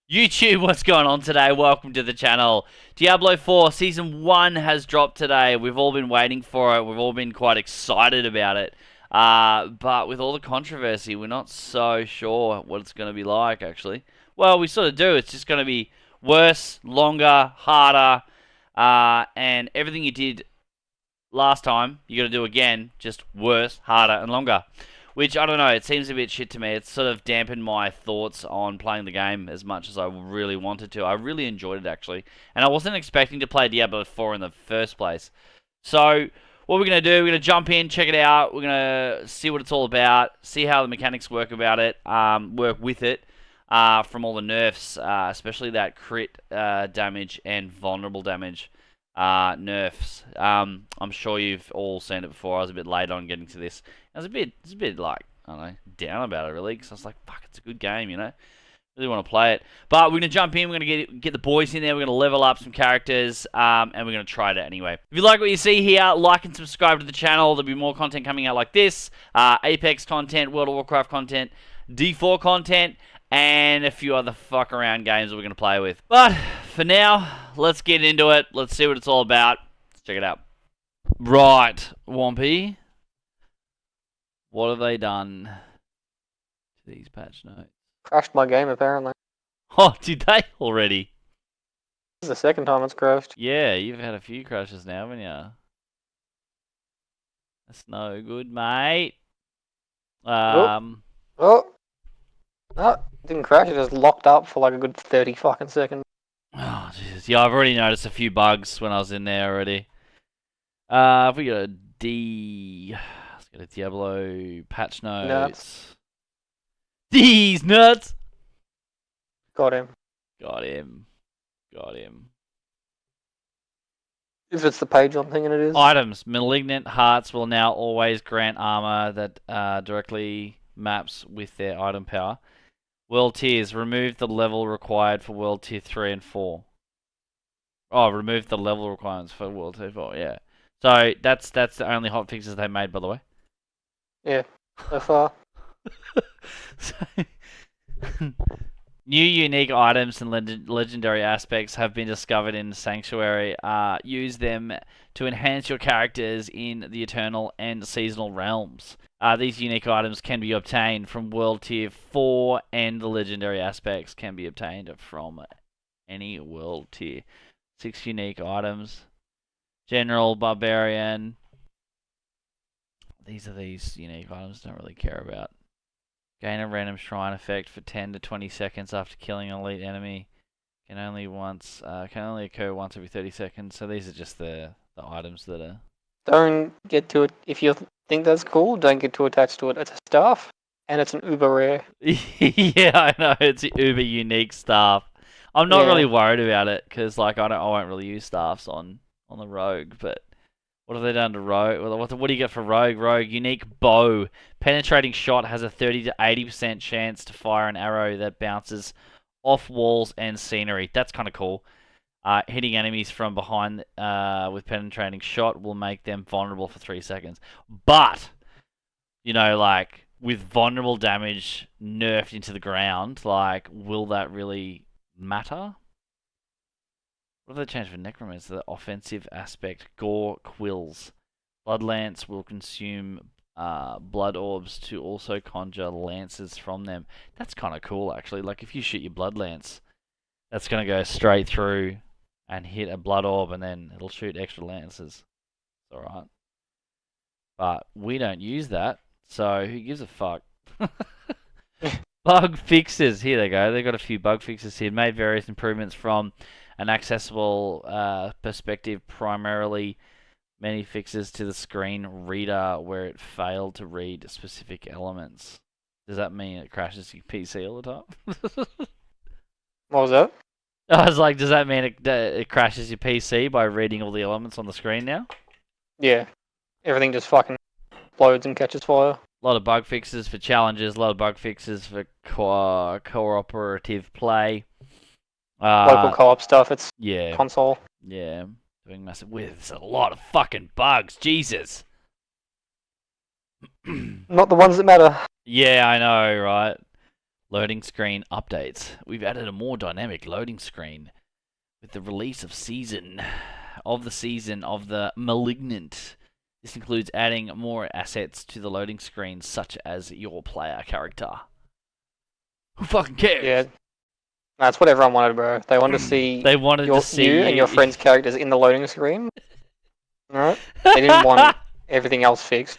YouTube, what's going on today? Welcome to the channel. Diablo 4 Season 1 has dropped today. We've all been waiting for it. We've all been quite excited about it. But with all the controversy, we're not so sure what it's going to be like, actually. Well, we sort of do. It's just going to be worse, longer, harder, and everything you did last time, you got to do again, just worse, harder, and longer. Which, I don't know, it seems a bit shit to me. It's sort of dampened my thoughts on playing the game as much as I really wanted to. I really enjoyed it, actually. And I wasn't expecting to play Diablo 4 in the first place. So, what we're going to do, we're going to jump in, check it out. We're going to see what it's all about, see how the mechanics work about it, work with it, from all the nerfs, especially that crit damage and vulnerable damage nerfs. I'm sure you've all seen it before. I was a bit late on getting to this. I was a bit like, I don't know, down about it really, because I was like, fuck, it's a good game, you know. Really want to play it. But we're going to jump in, we're going to get the boys in there, we're going to level up some characters, and we're going to try it anyway. If you like what you see here, like and subscribe to the channel. There'll be more content coming out like this. Apex content, World of Warcraft content, D4 content, and a few other fuck around games that we're going to play with. But for now, let's get into it. Let's see what it's all about. Let's check it out. Right, Wampy. What have they done to these patch notes? Crashed my game, apparently. Oh, did they already? This is the second time it's crashed. Yeah, you've had a few crashes now, haven't you? That's no good, mate. Oh, no, didn't crash. It just locked up for like a good 30 fucking seconds. Oh, Jesus. Yeah, I've already noticed a few bugs when I was in there already. If we go to let's go to Diablo patch notes. Nuts. These nuts! Got him. Got him. Got him. If it's the page I'm thinking it is. Items. Malignant hearts will now always grant armor that directly maps with their item power. World tiers. Remove the level required for World Tier 3 and 4. Oh, remove the level requirements for World Tier 4, yeah. So, that's the only hot fixes they made, by the way. Yeah, so far. So, new unique items and legendary aspects have been discovered in Sanctuary. Use them to enhance your characters in the Eternal and Seasonal realms. These unique items can be obtained from World Tier 4, and the legendary aspects can be obtained from any World Tier. 6 unique items. General, Barbarian. These are these unique items I don't really care about. Gain a random shrine effect for 10 to 20 seconds after killing an elite enemy. Can only occur once every 30 seconds. So these are just the items that are... Don't get to it. If you think that's cool, don't get too attached to it. It's a staff, and it's an uber rare. Yeah, I know. It's uber unique stuff. I'm not really worried about it, because like, I won't really use staffs on the rogue, but... What have they done to Rogue? What do you get for Rogue? Rogue, unique bow. Penetrating shot has a 30 to 80% chance to fire an arrow that bounces off walls and scenery. That's kind of cool. Hitting enemies from behind with penetrating shot will make them vulnerable for 3 seconds. But, you know, like, with vulnerable damage nerfed into the ground, like, will that really matter? What have they changed for Necromancer? The offensive aspect. Gore Quills. Bloodlance will consume blood orbs to also conjure lances from them. That's kind of cool, actually. Like, if you shoot your blood lance, that's going to go straight through and hit a blood orb, and then it'll shoot extra lances. It's alright. But we don't use that, so who gives a fuck? Bug fixes. Here they go. They've got a few bug fixes here. Made various improvements from an accessible perspective, primarily many fixes to the screen reader where it failed to read specific elements. Does that mean it crashes your PC all the time? What was that? I was like, does that mean it crashes your PC by reading all the elements on the screen now? Yeah. Everything just fucking explodes and catches fire. A lot of bug fixes for challenges, a lot of bug fixes for cooperative play. Local co-op stuff, it's console. Yeah, doing massive... There's a lot of fucking bugs, Jesus. Not the ones that matter. Yeah, I know, right? Loading screen updates. We've added a more dynamic loading screen with the release of the season of the Malignant. This includes adding more assets to the loading screen, such as your player character. Who fucking cares? Yeah, that's what everyone wanted, bro. They wanted to see They wanted to see you and your friends' characters in the loading screen. Alright? They didn't want everything else fixed.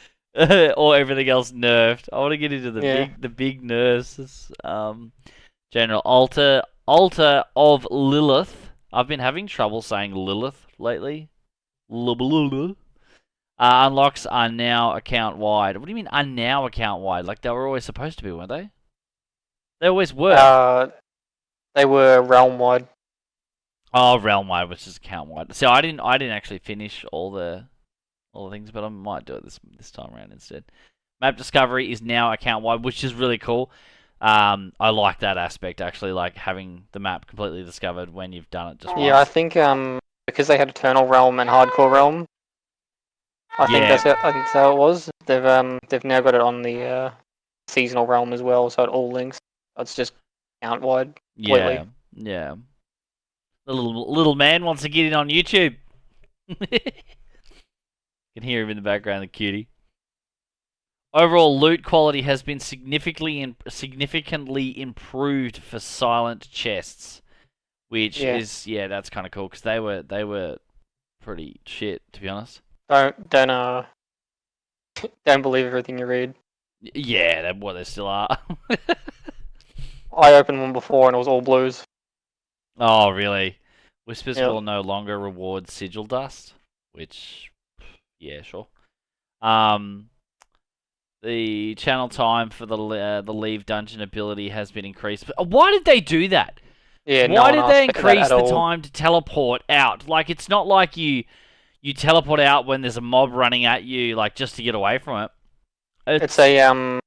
or everything else nerfed. I want to get into Yeah. the big nerfs. General Altar of Lilith. I've been having trouble saying Lilith lately. Unlocks are now account wide. What do you mean are now account wide? Like they were always supposed to be, weren't they? They always were. They were realm wide. Oh, realm wide, which is account wide. So I didn't actually finish all the things, but I might do it this time around instead. Map discovery is now account wide, which is really cool. I like that aspect actually, like having the map completely discovered when you've done it just once. Yeah, I think because they had Eternal Realm and Hardcore Realm, I think that's how it was. They've now got it on the seasonal realm as well, so it all links. It's just account wide completely. Yeah. The little man wants to get in on YouTube. Can hear him in the background, the cutie. Overall loot quality has been significantly improved for silent chests, which is that's kind of cool because they were pretty shit, to be honest. Don't believe everything you read. Yeah, they still are. I opened one before and it was all blues. Oh, really? Whispers will no longer reward sigil dust, which, yeah, sure. The channel time for the leave dungeon ability has been increased. But why did they do that? Yeah, why did they increase the time to teleport out? Like, it's not like you teleport out when there's a mob running at you, like just to get away from it. It's a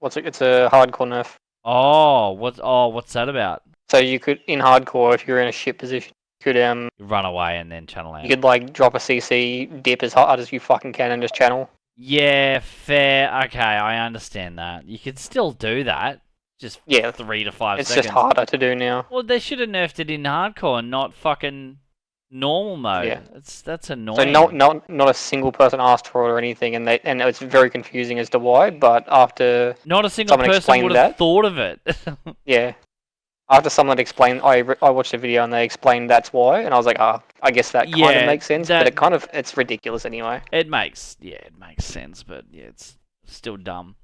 It's a hardcore nerf. What's that about? So you could in hardcore, if you're in a shit position, you could run away and then channel out. You could like drop a CC, dip as hard as you fucking can, and just channel. Yeah, fair. Okay, I understand that. You could still do that. Just 3 to 5 seconds. It's just harder to do now. Well, they should have nerfed it in hardcore and not fucking normal mode. Yeah. That's annoying. So not a single person asked for it or anything, and it's very confusing as to why. But after not a single person would have thought of it. Yeah. After someone explained, I watched a video and they explained that's why, and I was like, I guess that kind of makes sense, but it's ridiculous anyway. It makes sense, but yeah, it's still dumb.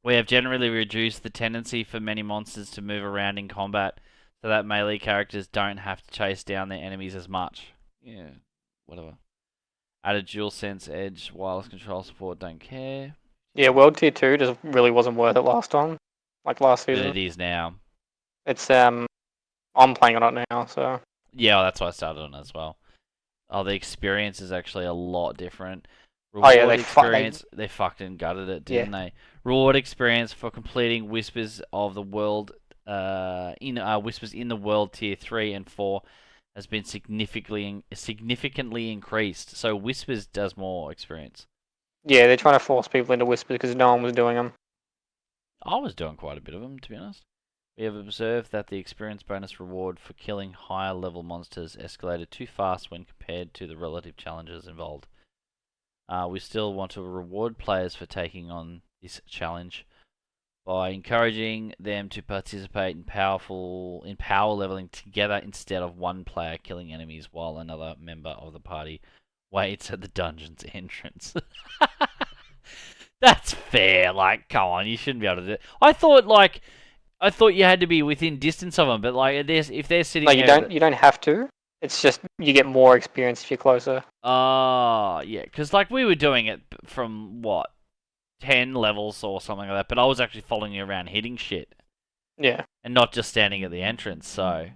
We have generally reduced the tendency for many monsters to move around in combat, so that melee characters don't have to chase down their enemies as much. Yeah, whatever. Added dual sense edge, wireless control support, don't care. Yeah, World Tier 2 just really wasn't worth it last time, like last season. But it is now. It's I'm playing on it now, so yeah, well, that's why I started on it as well. Oh, the experience is actually a lot different. Reward experience, they fucking gutted it, didn't they? Reward experience for completing Whispers of the World, Whispers in the World Tier 3 and 4 has been significantly increased. So Whispers does more experience. Yeah, they're trying to force people into Whispers because no one was doing them. I was doing quite a bit of them, to be honest. We have observed that the experience bonus reward for killing higher level monsters escalated too fast when compared to the relative challenges involved. We still want to reward players for taking on this challenge by encouraging them to participate in power leveling together instead of one player killing enemies while another member of the party waits at the dungeon's entrance. That's fair. Like, come on, you shouldn't be able to do it. I thought you had to be within distance of them, but like, if they're sitting there... you don't have to. It's just you get more experience if you're closer. Oh, yeah, because like we were doing it from, 10 levels or something like that, but I was actually following you around hitting shit. Yeah. And not just standing at the entrance, so... I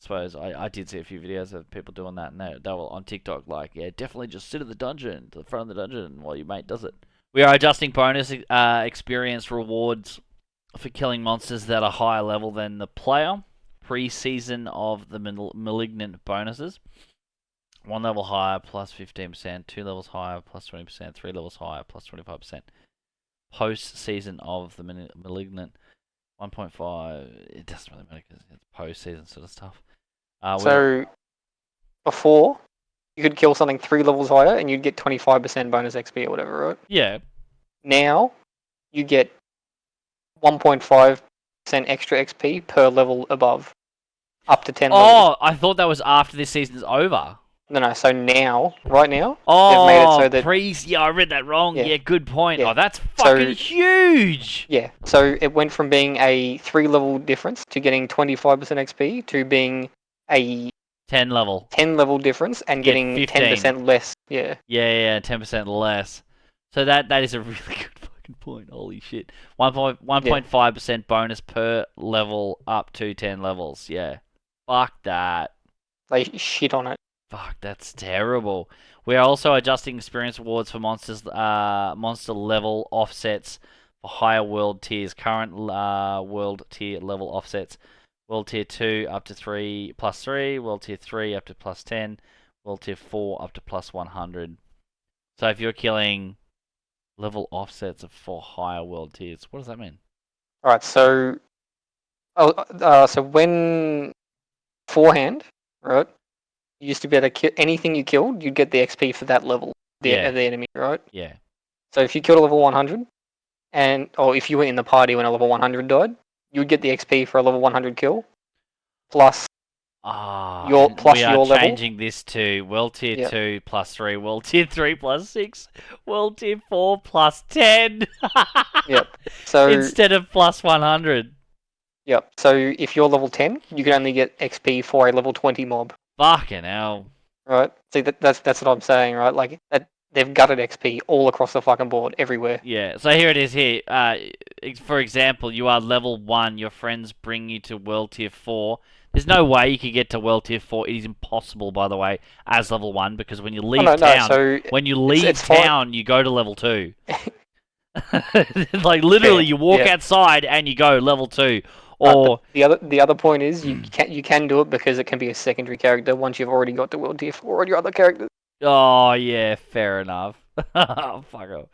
suppose I did see a few videos of people doing that, and they were on TikTok like, yeah, definitely just sit at the dungeon, to the front of the dungeon, while your mate does it. We are adjusting bonus experience rewards for killing monsters that are higher level than the player. Pre-season of the Malignant bonuses. 1 level higher, plus 15%. 2 levels higher, plus 20%. 3 levels higher, plus 25%. Post-season of the Malignant. 1.5. It doesn't really matter because it's post-season sort of stuff. So before, you could kill something 3 levels higher and you'd get 25% bonus XP or whatever, right? Yeah. Now, you get 1.5% extra XP per level above, up to 10 levels. Oh, I thought that was after this season's over. No. So now, right now, they've made it Oh, so that yeah, I read that wrong. Yeah. Yeah, good point. Yeah. Oh, that's fucking So- huge. yeah. So it went from being a 3-level difference to getting 25% XP to being a 10 level. 10-level difference and Get getting 15. 10% less. Yeah. Yeah, 10% less. So that is a really good fucking point. Holy shit. 1.5% bonus per level up to 10 levels. Yeah. Fuck that. They shit on it. Fuck, that's terrible. We are also adjusting experience awards for monster level offsets for higher world tiers. Current world tier level offsets. World tier 2 up to 3 plus 3. World tier 3 up to plus 10. World tier 4 up to plus 100. So if you're killing level offsets for higher world tiers, what does that mean? Alright, so so when beforehand, right, you used to be able to kill anything you killed, you'd get the XP for that level, the enemy, right? Yeah. So if you killed a level 100, or if you were in the party when a level 100 died, you would get the XP for a level 100 kill, plus We are your level. changing this to World Tier Yep. 2 plus 3, World Tier 3 plus 6, World Tier 4 plus 10. Yep. So Instead of plus 100. Yep. So if you're level 10, you can only get XP for a level 20 mob. Fucking hell. Right? See, that's what I'm saying, right? Like, they've gutted XP all across the fucking board, everywhere. Yeah, so here it is here. For example, you are level 1, your friends bring you to World Tier 4. There's no way you could get to World Tier 4. It is impossible, by the way, as level 1, because when you leave town, you go to level 2. Like, literally, you walk outside and you go level 2. Or the other point is you can do it because it can be a secondary character once you've already got to World Tier 4 on your other characters. Oh, yeah, fair enough. Fuck off.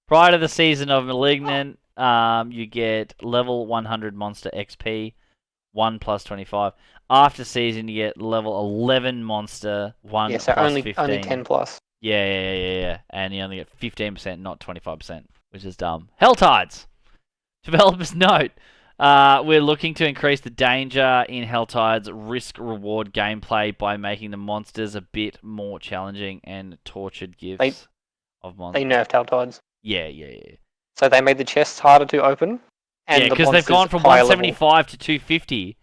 Prior to the season of Malignant, you get level 100 monster XP, 1 plus 25. After season, you get level 11 monster, 1 so plus only 15. only 10 plus. Yeah. And you only get 15%, not 25%, which is dumb. Helltides! Developers note, we're looking to increase the danger in Helltide's risk-reward gameplay by making the monsters a bit more challenging and tortured gifts of monsters. They nerfed Helltides. Yeah. So they made the chests harder to open. And because they've gone from 175 to 250.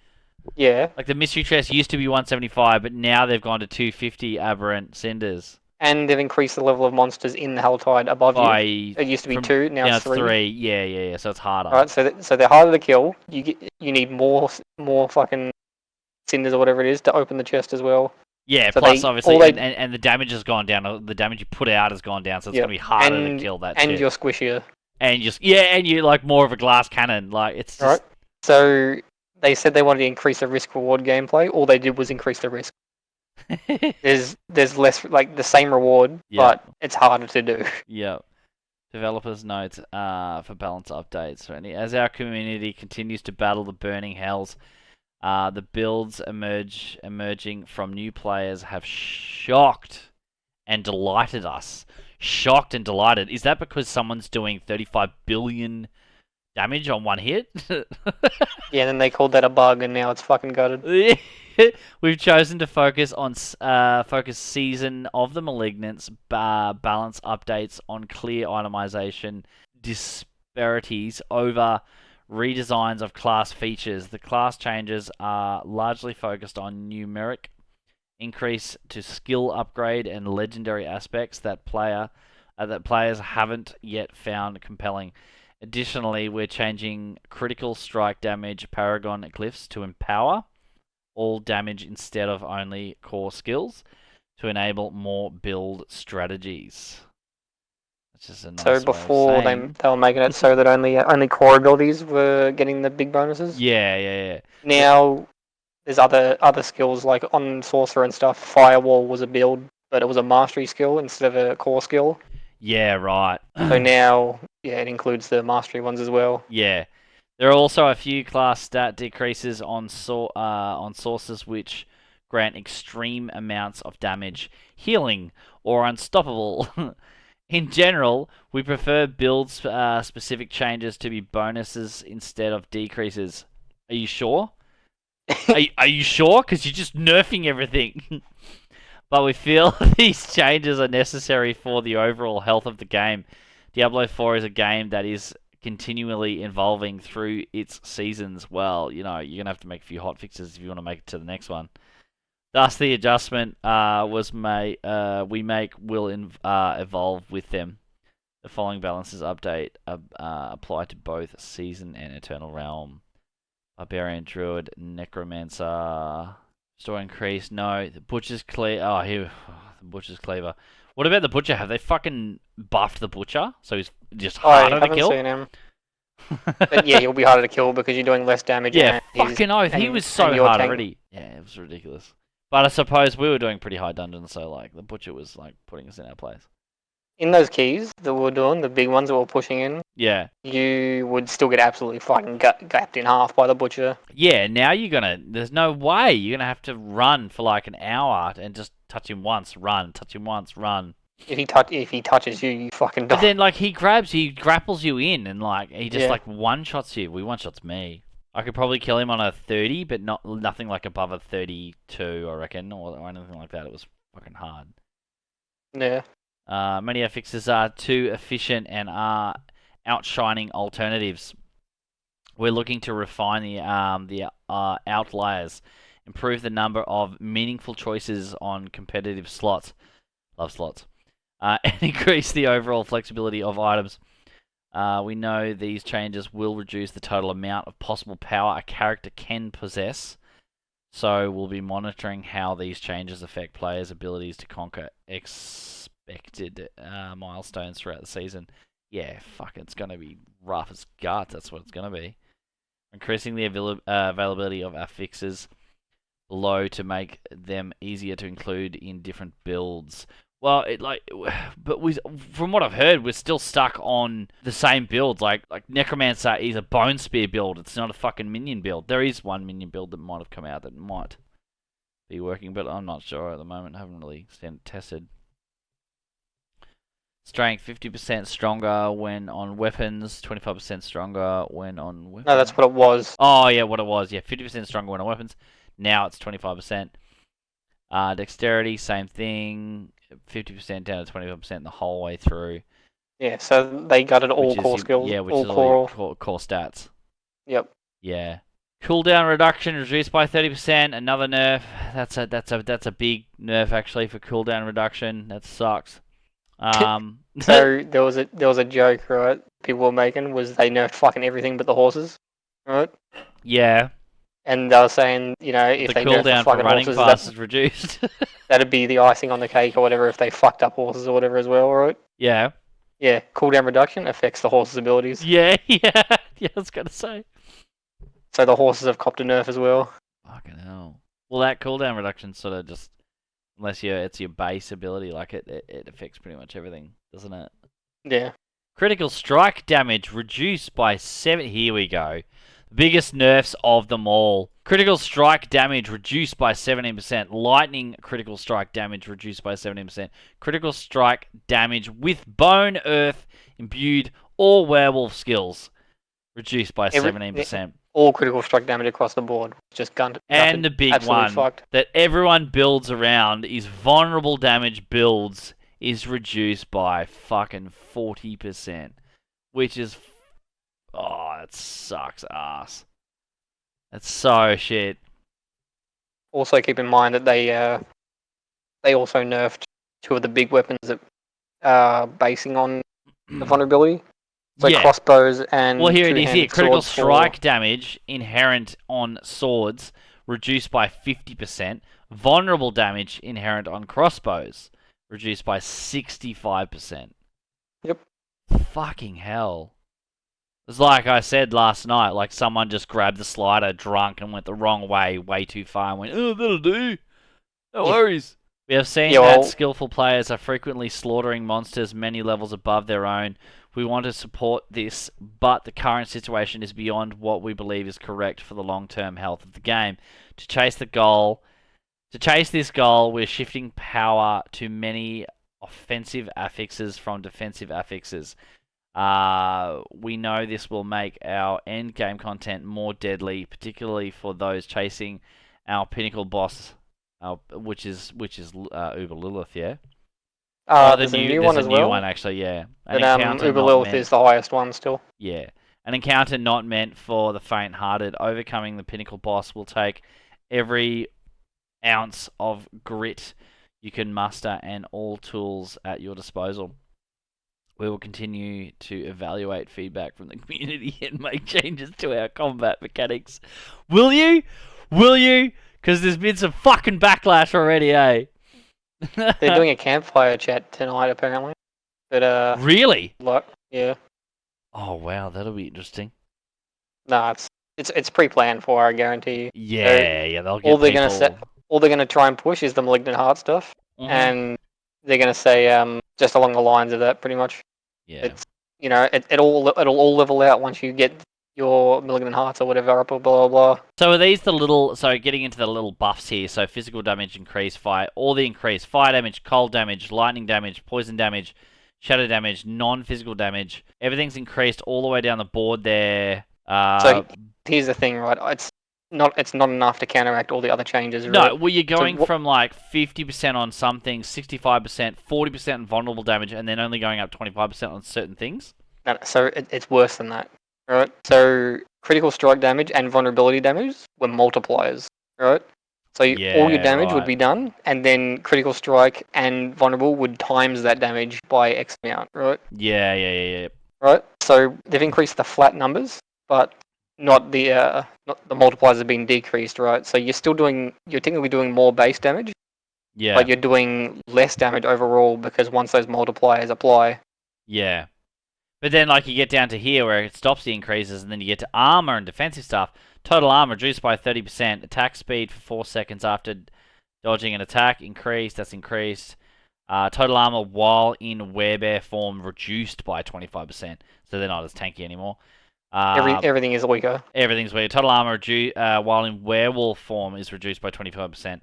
Yeah. Like the mystery chest used to be 175, but now they've gone to 250 aberrant cinders. And they've increased the level of monsters in the Helltide above you. It used to be 2, now it's 3. Yeah. So it's harder. Right, so they're harder to kill. You need more fucking cinders or whatever it is to open the chest as well. Yeah, so plus obviously, and the damage has gone down. The damage you put out has gone down, so it's gonna be harder to kill that. And you're squishier. And you're like more of a glass cannon. Like it's just... Right. So they said they wanted to increase the risk reward gameplay. All they did was increase the risk. There's less, like, the same reward, but it's harder to do. Yeah. Developers note for balance updates. As our community continues to battle the burning hells, the builds emerging from new players have shocked and delighted us. Shocked and delighted. Is that because someone's doing 35 billion damage on one hit? Yeah, and then they called that a bug, and now it's fucking gutted. We've chosen to focus on Season of the Malignants balance updates on clear itemization disparities over redesigns of class features. The class changes are largely focused on numeric increase to skill upgrade and legendary aspects that players haven't yet found compelling. Additionally, we're changing critical strike damage paragon glyphs to empower all damage instead of only core skills to enable more build strategies. That's just a nice so before they were making it so that only core abilities were getting the big bonuses. Yeah. Now there's other skills, like on Sorcerer and stuff. Firewall was a build, but it was a mastery skill instead of a core skill. Yeah, right. So now, it includes the mastery ones as well. Yeah. There are also a few class stat decreases on sources which grant extreme amounts of damage, healing, or unstoppable. In general, we prefer build specific changes to be bonuses instead of decreases. Are you sure? Are you sure? Because you're just nerfing everything. But we feel these changes are necessary for the overall health of the game. Diablo 4 is a game that is continually evolving through its seasons. Well, you know, you're going to have to make a few hotfixes if you want to make it to the next one. Thus, the adjustment will evolve with them. The following balances update apply to both Season and Eternal Realm. Barbarian, Druid, Necromancer. Store increase. No. The Butcher's Cleaver. Oh, here. The Butcher's Cleaver. What about the Butcher? Have they fucking buffed the Butcher? So he's just harder to kill? I haven't seen him. But yeah, he'll be harder to kill because you're doing less damage. Yeah, fucking oath. He was so hard already. Yeah, it was ridiculous. But I suppose we were doing pretty high dungeons, so like the Butcher was like putting us in our place. In those keys that we're doing, the big ones that we're pushing in, yeah, you would still get absolutely fucking gapped in half by the Butcher. Yeah, now there's no way. You're gonna have to run for like an hour and just touch him once, run, touch him once, run. If he touches you, you fucking die. But then like he grapples you in and like he just like one-shots you. He one-shots me. I could probably kill him on a 30, but nothing like above a 32, I reckon, or anything like that. It was fucking hard. Yeah. Many fixes are too efficient and are outshining alternatives. We're looking to refine the outliers, improve the number of meaningful choices on competitive slots, love slots, and increase the overall flexibility of items. We know these changes will reduce the total amount of possible power a character can possess, so we'll be monitoring how these changes affect players' abilities to conquer expected milestones throughout the season. Yeah, fuck, it's going to be rough as guts, that's what it's going to be. Increasing the availability of our fixes below to make them easier to include in different builds. Well, from what I've heard, we're still stuck on the same builds. Like Necromancer is a Bone Spear build. It's not a fucking minion build. There is one minion build that might have come out that might be working, but I'm not sure at the moment. I haven't really tested. Strength 50% stronger when on weapons, 25% stronger when on weapons. No, that's what it was. Oh yeah, what it was. Yeah, 50% stronger when on weapons. Now it's 25%. Dexterity, same thing. 50% down to 25% the whole way through. Yeah, so they gutted all core skills. Yeah, which all is all core stats. Yep. Yeah. Cooldown reduction reduced by 30%. Another nerf. That's a big nerf actually for cooldown reduction. That sucks. So there was a joke, right? People were making was they nerfed fucking everything but the horses, right? Yeah. And they were saying, you know, if they nerfed the fucking running horses, fast is reduced. that'd be the icing on the cake or whatever if they fucked up horses or whatever as well, right? Yeah. Yeah. Cooldown reduction affects the horses' abilities. Yeah. I was gonna say. So the horses have copped a nerf as well. Fucking hell. Well, that cooldown reduction sort of just. Unless it's your base ability, like it affects pretty much everything, doesn't it? Yeah. Critical strike damage reduced by 7. Here we go. The biggest nerfs of them all. Critical strike damage reduced by 17%. Lightning critical strike damage reduced by 17%. Critical strike damage with bone, earth, imbued, or werewolf skills reduced by 17%. All critical strike damage across the board. Just gunned. And the big one that everyone builds around is vulnerable damage builds is reduced by fucking 40%. Which is... Oh, that sucks ass. That's so shit. Also keep in mind that they also nerfed 2 of the big weapons that are basing on the vulnerability. So crossbows and... Well, here it is here. Critical strike damage inherent on swords reduced by 50%. Vulnerable damage inherent on crossbows reduced by 65%. Yep. Fucking hell. It's like I said last night, like someone just grabbed the slider drunk and went the wrong way too far and went, oh, that'll do. No worries. We have seen that skillful players are frequently slaughtering monsters many levels above their own We want to support this, but the current situation is beyond what we believe is correct for the long-term health of the game. To chase this goal, we're shifting power to many offensive affixes from defensive affixes. We know this will make our end game content more deadly, particularly for those chasing our pinnacle boss, which is Uber Lilith, yeah. There's a new one as There's a new well. one actually, yeah. But Uber Lilith is the highest one still. Yeah, an encounter not meant for the faint-hearted. Overcoming the pinnacle boss will take every ounce of grit you can muster and all tools at your disposal. We will continue to evaluate feedback from the community and make changes to our combat mechanics. Will you? Will you? Because there's been some fucking backlash already, eh? They're doing a campfire chat tonight, apparently. But really? Yeah. Oh wow, that'll be interesting. Nah, it's pre-planned for, I guarantee you. Yeah, they'll get all they're gonna try and push is the Malignant Heart stuff, and they're gonna say just along the lines of that, pretty much. Yeah. It's it'll all level out once you get your Malignant Hearts or whatever up, or blah blah blah. So are these the little? So getting into the little buffs here. So physical damage increase, fire, all the increase, fire damage, cold damage, lightning damage, poison damage, shadow damage, non-physical damage. Everything's increased all the way down the board there. So here's the thing, right? It's not enough to counteract all the other changes. Right? No, well, you're going from like 50% on some things, 65%, 40% on vulnerable damage, and then only going up 25% on certain things. No, so it's worse than that. Right, so critical strike damage and vulnerability damage were multipliers, right? So all your damage would be done, and then critical strike and vulnerable would times that damage by X amount, right? Yeah. Right, so they've increased the flat numbers, but not the multipliers have been decreased, right? So you're technically doing more base damage, yeah, but you're doing less damage overall because once those multipliers apply. Yeah. But then, like, you get down to here where it stops the increases, and then you get to armor and defensive stuff. Total armor reduced by 30%. Attack speed for 4 seconds after dodging an attack increased. That's increased. Total armor while in werebear form reduced by 25%. So they're not as tanky anymore. Everything is weaker. Everything's weaker. Total armor while in werewolf form is reduced by 25%.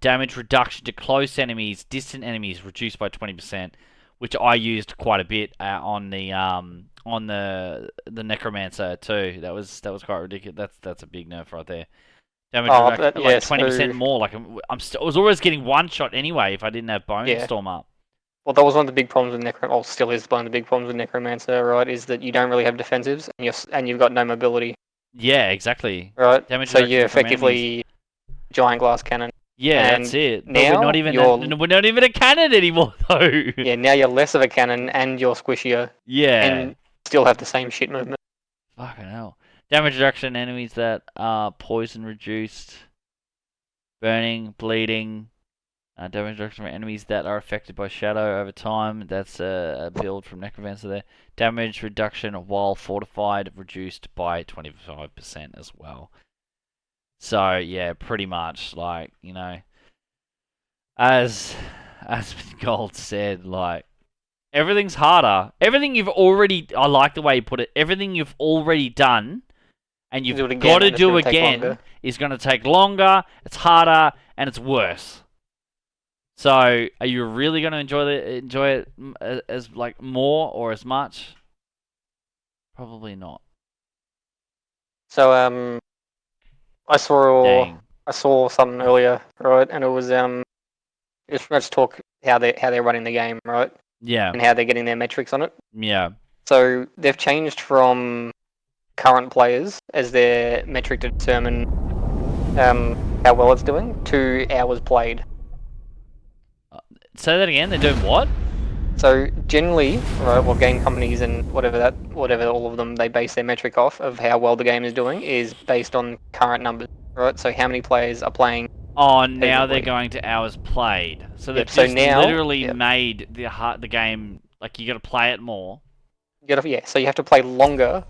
Damage reduction to close enemies, distant enemies reduced by 20%. Which I used quite a bit on the Necromancer too. That was quite ridiculous. That's a big nerf right there. Damage reduction, like 20% more. Like I was always getting one shot anyway if I didn't have Bone Storm up. Well, that was one of the big problems with Necromancer. Well, still is one of the big problems with Necromancer, right? Is that you don't really have defensives and you've got no mobility. Yeah, exactly. Right. So you're effectively giant glass cannon. Yeah, that's it. But we're not even a cannon anymore, though. Yeah, now you're less of a cannon and you're squishier. Yeah. And still have the same shit movement. Fucking hell. Damage reduction, enemies that are poison reduced. Burning, bleeding. Damage reduction for enemies that are affected by shadow over time. That's a build from Necromancer there. Damage reduction while fortified, reduced by 25% as well. So yeah, pretty much like, you know, as Gold said, like everything's harder. Everything you've already, I like the way you put it. Everything you've already done, and you've got to do again, is going to take longer. It's harder and it's worse. So, are you really going to enjoy it as like more or as much? Probably not. So I saw something earlier, right? And it was just let's talk how they're running the game, right? Yeah. And how they're getting their metrics on it. Yeah. So they've changed from current players as their metric to determine how well it's doing to hours played. Say that again. They're doing what? So generally, right, well, game companies and whatever all of them, they base their metric off of how well the game is doing is based on current numbers, right? So how many players are playing? Oh, now they're going to hours played. So they've literally made the game like you got to play it more. So you have to play longer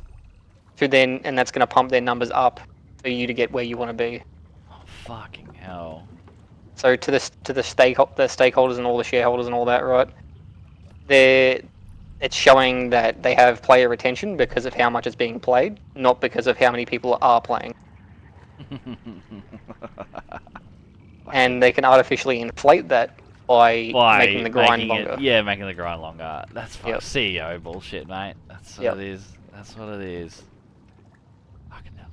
and that's going to pump their numbers up for you to get where you want to be. Oh, fucking hell. So to the stakeholders and all the shareholders and all that, right? They're it's showing that they have player retention because of how much is being played, not because of how many people are playing. And they can artificially inflate that by making the grind longer. Making the grind longer. That's fucking CEO bullshit, mate. That's what it is. That's what it is. Fucking hell.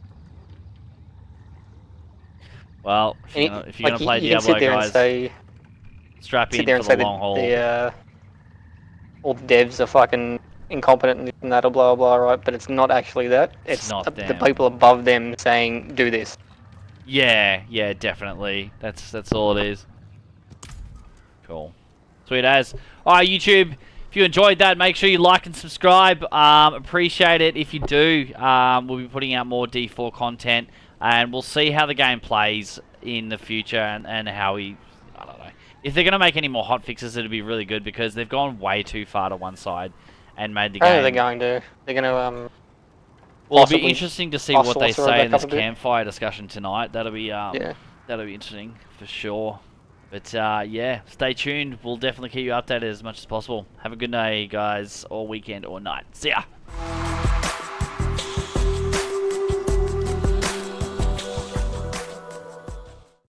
Well, if you're gonna play Diablo, guys, strap in for the long haul. All the devs are fucking incompetent and this and that, or blah blah, right? But it's not actually that. It's not the people above them saying, "Do this." Yeah, definitely. That's all it is. Cool. Sweet as. Alright, YouTube, if you enjoyed that, make sure you like and subscribe. Appreciate it if you do. We'll be putting out more D4 content, and we'll see how the game plays in the future and how I don't know. If they're going to make any more hotfixes, it'll be really good, because they've gone way too far to one side and made the game... they're going to. They're going to... Well, it'll be interesting to see what they say in this campfire discussion tonight. That'll be that'll be interesting for sure. But yeah, stay tuned. We'll definitely keep you updated as much as possible. Have a good day, guys, or weekend or night. See ya.